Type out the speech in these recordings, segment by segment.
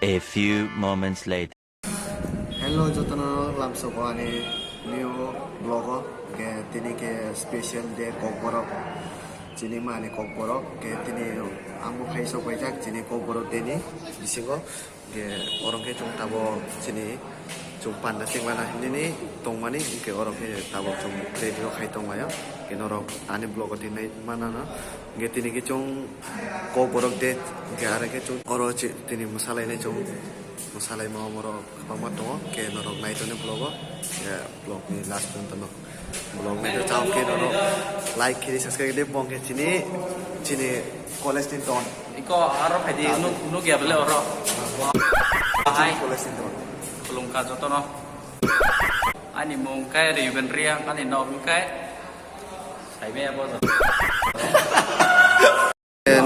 A few moments later. Hello, Jotano Lamsokwane, new blogger, get tini ke special day kokborok, jini mane kokborok, get tini amu paisok wajak jini kokborok deni, bisingo, get orang ke cung tabo jini cung panda sing mana ini tongmani, get orang ke tabo cung radio kai tongmaya, get orang tani blogger tini mana na, get tini ke cung kokborok de, get are ke cung orang tini masalah ini cung masalahnya mau moro kamu tuh ke norok naik tuh nih blog ya blog nih last pun tuh blog nih tuh caw ke norok like kiri subscribe deh bong ke sini college nih tuh Iko arah pedi nuk ya beli orang. Hai. college nih tuh Belum kajo tuh no. Ani mungkai riben ria kan ini mungkai. Saya be apa tuh?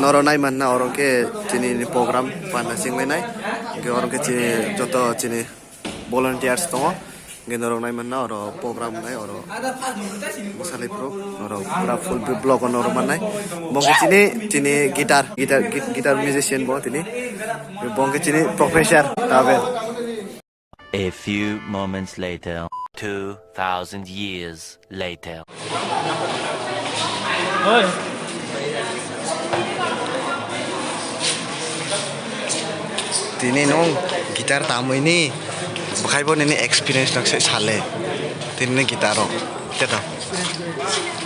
norok naik mana orang ke sini program pandai sing lain ke orang ke sini joto sini volunteers tuh ke norok naik mana orang program naik orang masalah pro orang berapa full blog orang mana bong ke sini gitar musician buat ini bong ke sini profesor tabe. A few moments later. 2,000 years later. Oi. Tini nong gitar tamu ini bakai pun ini experience nak sale tini gitar ro kita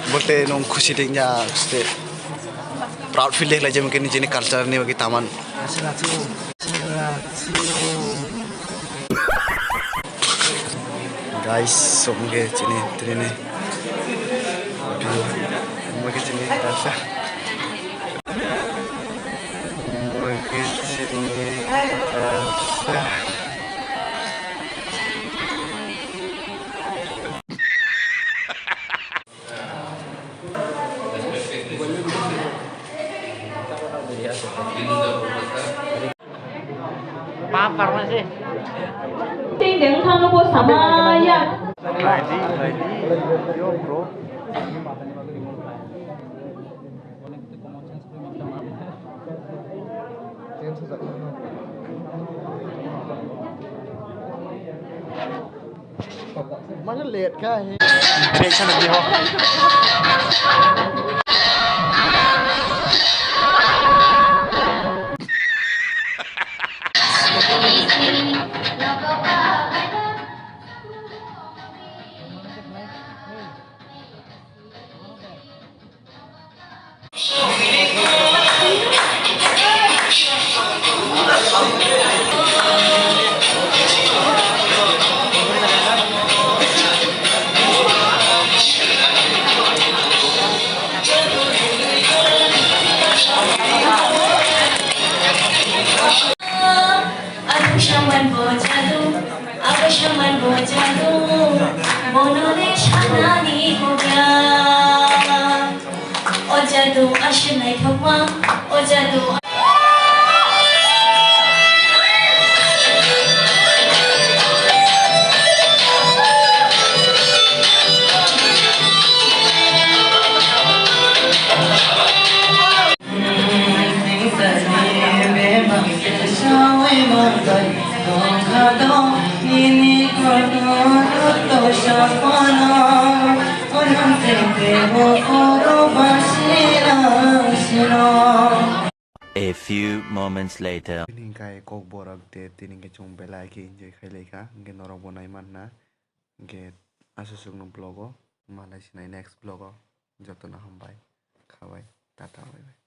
bolte nong khusi dengnya ste proud feel deh lagi mungkin ini culture nih bagi taman guys somge sini tini bagi sini rasa Papar masih. Tinggal thang po sama ya. Ready, yo bro. Mana late kah? Direction lagi ho. Ojadu ashnai thwa ojadu A few moments later. Ini kai kok borak de tini ke cung belai ki je khai leka nge norok bonai manna nge asusuk no blogo malai sinai next blogo joto na hambai khabai tata bye bye.